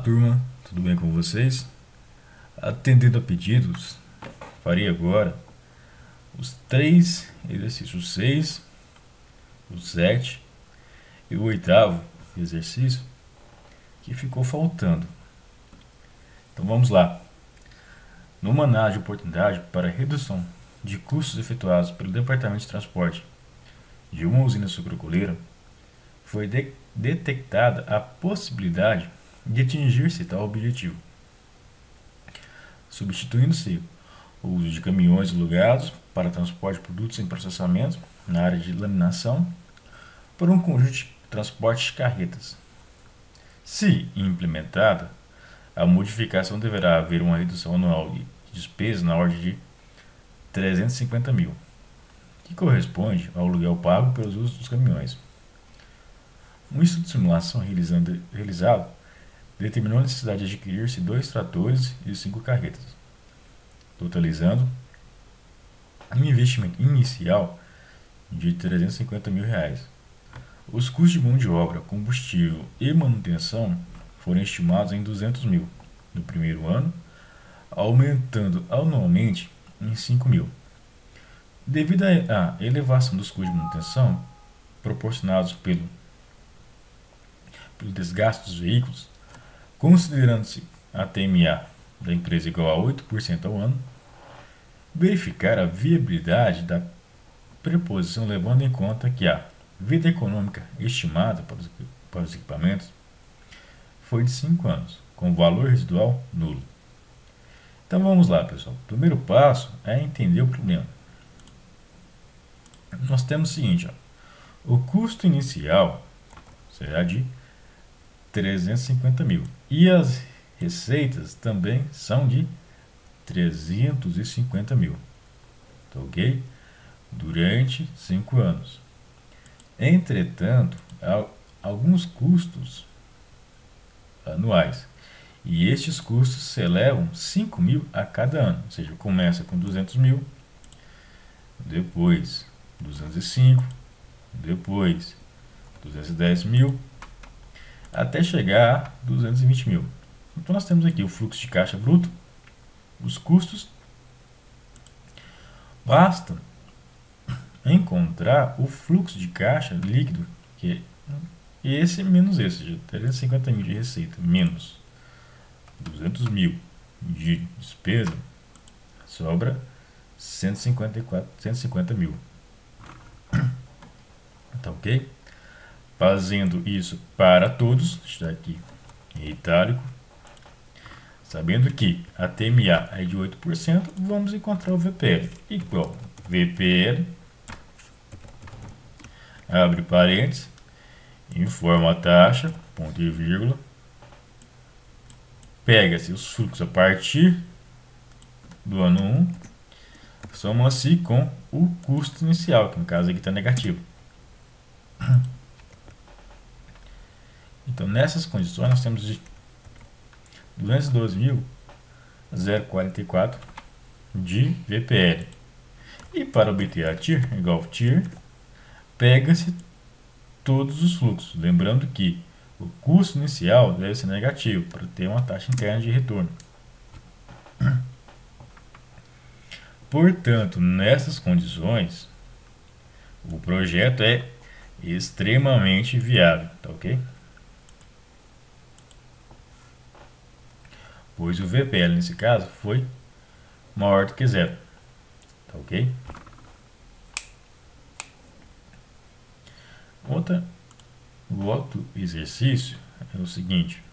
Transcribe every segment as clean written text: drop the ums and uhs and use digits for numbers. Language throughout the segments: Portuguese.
turma, tudo bem com vocês? Atendendo a pedidos, farei agora os três exercícios 6, o 7 e o oitavo exercício que ficou faltando. Então vamos lá. Numa análise de oportunidade para redução de custos efetuados pelo Departamento de Transporte de uma usina sucroalcooleira, foi detectada a possibilidade de atingir-se tal objetivo, substituindo-se o uso de caminhões alugados para transporte de produtos em processamento na área de laminação por um conjunto de transporte de carretas. Se implementada, a modificação deverá haver uma redução anual de despesas na ordem de 350 mil, que corresponde ao aluguel pago pelos usos dos caminhões. Um estudo de simulação realizado determinou a necessidade de adquirir-se 2 tratores e 5 carretas, totalizando um investimento inicial de 350 mil reais. Os custos de mão de obra, combustível e manutenção foram estimados em 200 mil no primeiro ano, aumentando anualmente em 5 mil. Devido à elevação dos custos de manutenção proporcionados pelo desgaste dos veículos, considerando-se a TMA da empresa igual a 8% ao ano, verificar a viabilidade da preposição levando em conta que a vida econômica estimada para os equipamentos foi de 5 anos, com valor residual nulo. Então vamos lá, pessoal. O primeiro passo é entender o problema. Nós temos o seguinte, o custo inicial será de 350 mil e as receitas também são de 350 mil, ok? Durante 5 anos. Entretanto, há alguns custos anuais e estes custos se elevam 5 mil a cada ano, ou seja, começa com 200 mil, depois 205, depois 210 mil, até chegar a 220 mil. Então nós temos aqui o fluxo de caixa bruto, os custos, basta encontrar o fluxo de caixa líquido, que é esse menos esse, ou seja, 350 mil de receita menos 200 mil de despesa, sobra 150 mil. Tá ok? Fazendo isso para todos, está aqui em itálico, sabendo que a TMA é de 8%, vamos encontrar o VPL igual VPL, abre parênteses, informa a taxa, ponto e vírgula, pega-se os fluxos a partir do ano 1, soma-se com o custo inicial, que no caso aqui está negativo. Então, nessas condições, nós temos de 212.044 de VPL. E para obter a TIR, igual TIR, pega-se todos os fluxos. Lembrando que o custo inicial deve ser negativo para ter uma taxa interna de retorno. Portanto, nessas condições, o projeto é extremamente viável, tá ok? Pois o VPL nesse caso foi maior do que zero, tá ok? O outro exercício é o seguinte: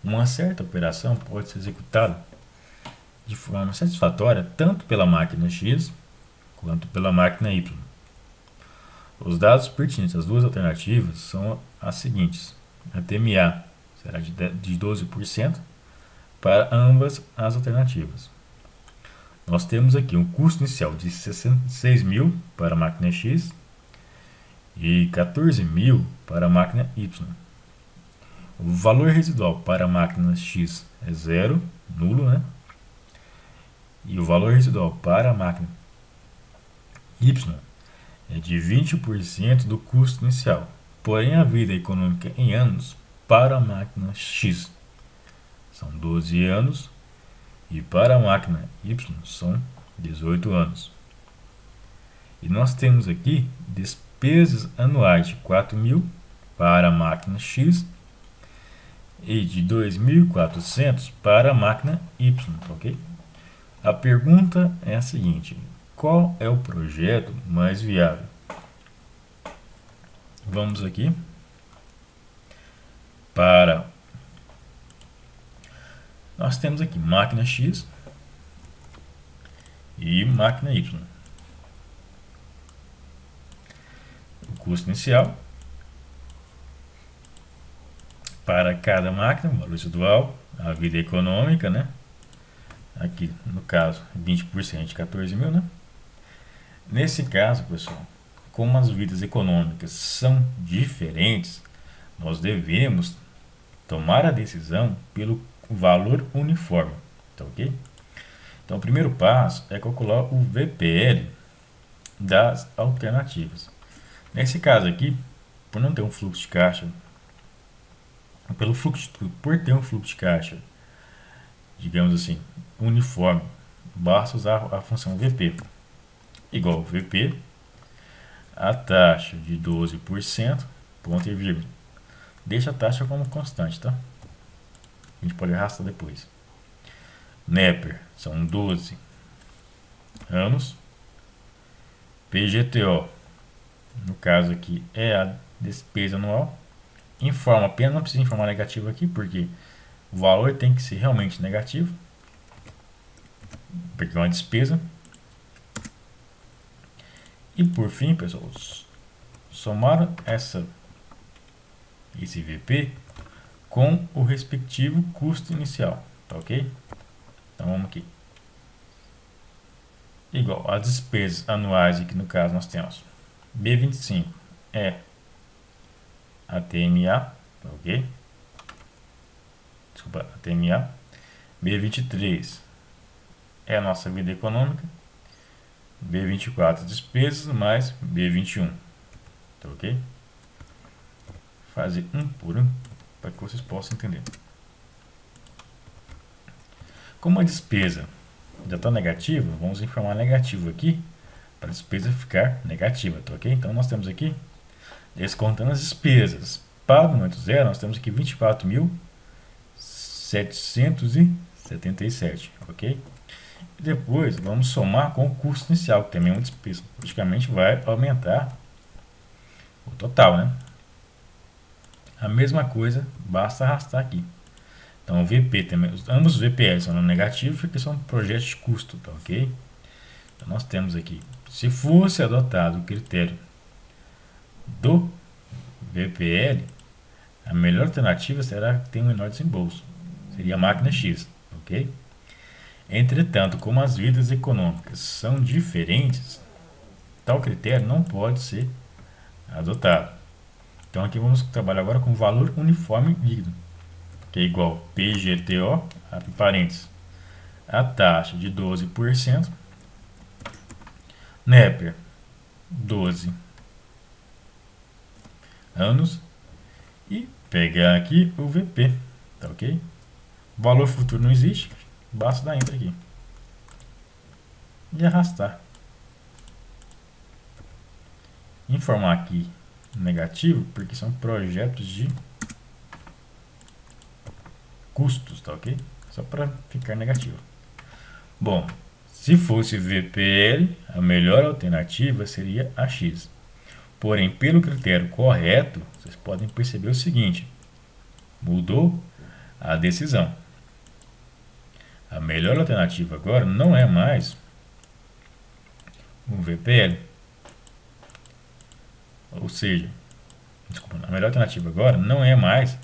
uma certa operação pode ser executada de forma satisfatória tanto pela máquina X quanto pela máquina Y. Os dados pertinentes às duas alternativas são as seguintes: a TMA será de 12% para ambas as alternativas. Nós temos aqui um custo inicial de 66 mil para a máquina X e 14 mil para a máquina Y. O valor residual para a máquina X é zero, nulo, né? E o valor residual para a máquina Y é de 20% do custo inicial, porém a vida econômica em anos para a máquina X são 12 anos e para a máquina Y são 18 anos. E nós temos aqui despesas anuais de 4.000 para a máquina X e de 2.400 para a máquina Y, ok? A pergunta é a seguinte: qual é o projeto mais viável? Vamos aqui para... Nós temos aqui máquina X e máquina Y. O custo inicial para cada máquina, o valor residual, a vida econômica, né? Aqui, no caso, 20% de 14.000, né? Nesse caso, pessoal, como as vidas econômicas são diferentes, nós devemos tomar a decisão pelo valor uniforme, tá ok? Então, o primeiro passo é calcular o VPL das alternativas. Nesse caso aqui, por não ter um fluxo de caixa, por ter um fluxo de caixa, digamos assim, uniforme, basta usar a função VP igual VP, a taxa de 12%, ponto e vírgula. Deixa a taxa como constante, tá? A gente pode arrastar depois. NEPER são 12 anos. PGTO, no caso aqui, é a despesa anual. Informa apenas, não precisa informar negativo aqui, porque o valor tem que ser realmente negativo, porque é uma despesa. E por fim, pessoal, somar esse VP com o respectivo custo inicial, tá ok? Então vamos aqui. Igual as despesas anuais, aqui no caso nós temos B25 é a TMA, tá ok? Desculpa, a TMA. B23 é a nossa vida econômica. B24 despesas mais B21, tá ok? Fazer um por um para que vocês possam entender. Como a despesa já está negativa, vamos informar negativo aqui para a despesa ficar negativa, tá ok? Então nós temos aqui, descontando as despesas para o momento zero, nós temos aqui 24.777, ok? E depois vamos somar com o custo inicial, que também é uma despesa. Praticamente vai aumentar o total, né? A mesma coisa, basta arrastar aqui. Então o VP também, ambos os VPLs são no negativo porque são projetos de custo, tá ok? Então nós temos aqui, se fosse adotado o critério do VPL, a melhor alternativa será que tem um menor desembolso. Seria a máquina X, ok? Entretanto, como as vidas econômicas são diferentes, tal critério não pode ser adotado. Então aqui vamos trabalhar agora com valor uniforme líquido, que é igual PGTO, abre parênteses, a taxa de 12%, NEPER 12 anos, e pegar aqui o VP, tá ok? O valor futuro não existe, basta dar Enter aqui e arrastar. Informar aqui negativo porque são projetos de custos, tá ok? Só para ficar negativo. Bom, se fosse VPL, a melhor alternativa seria a X. Porém, pelo critério correto, vocês podem perceber o seguinte: mudou a decisão. A melhor alternativa agora não é mais o VPL. Ou seja, desculpa, a melhor alternativa agora não é mais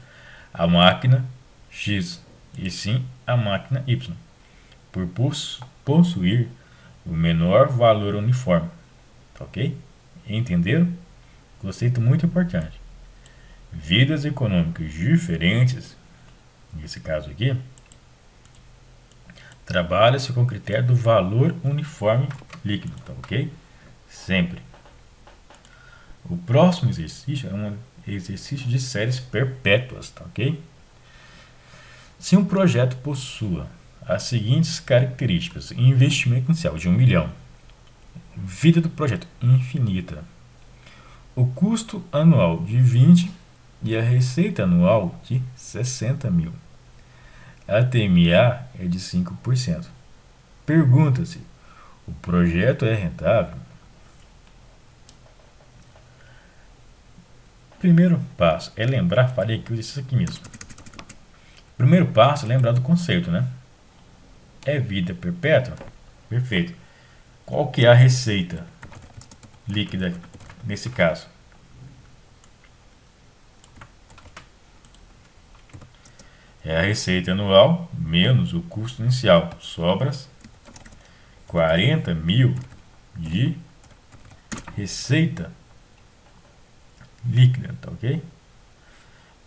a máquina X, e sim a máquina Y, por possuir o menor valor uniforme. Tá ok? Entenderam? Conceito muito importante. Vidas econômicas diferentes, nesse caso aqui, trabalha-se com o critério do valor uniforme líquido, tá ok? Sempre. O próximo exercício é um exercício de séries perpétuas, tá ok? Se um projeto possua as seguintes características: investimento inicial de 1 milhão, vida do projeto infinita, o custo anual de 20 e a receita anual de 60 mil. A TMA é de 5%. Pergunta-se: o projeto é rentável? Primeiro passo é lembrar, falei aqui isso aqui mesmo. Primeiro passo é lembrar do conceito, né? É vida perpétua? Perfeito. Qual que é a receita líquida nesse caso? É a receita anual menos o custo inicial. Sobras 40 mil de receita líquida, tá ok?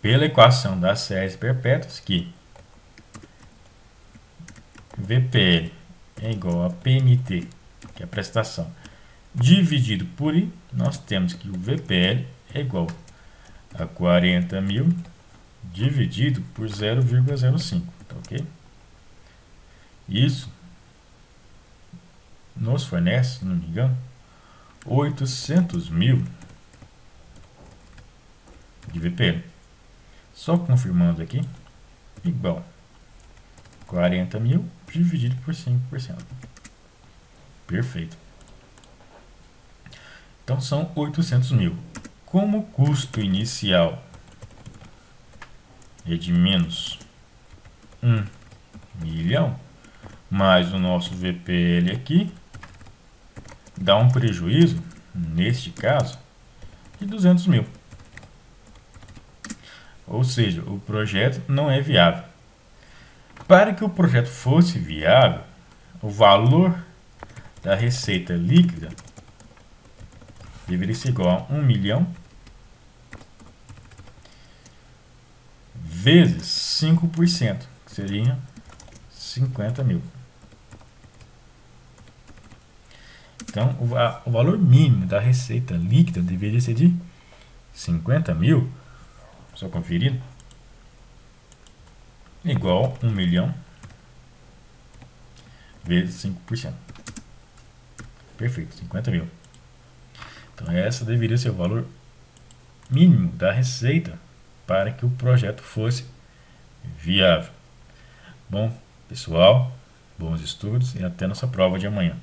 Pela equação das séries perpétuas, que VPL é igual a PMT, que é a prestação, dividido por I, nós temos que o VPL é igual a 40 mil dividido por 0,05, tá ok? Isso nos fornece, se não me engano, 800 mil de VPL. Só confirmando aqui, igual 40 mil dividido por 5%. Perfeito. Então são 800 mil. Como o custo inicial é de menos 1 milhão, mais o nosso VPL aqui, dá um prejuízo, neste caso, de 200 mil. Ou seja, o projeto não é viável. Para que o projeto fosse viável, o valor da receita líquida deveria ser igual a 1 milhão vezes 5%, que seria 50 mil. Então, o valor mínimo da receita líquida deveria ser de 50 mil, só conferir, igual a 1 milhão vezes 5%. Perfeito, 50 mil. Então, essa deveria ser o valor mínimo da receita para que o projeto fosse viável. Bom, pessoal, bons estudos e até nossa prova de amanhã.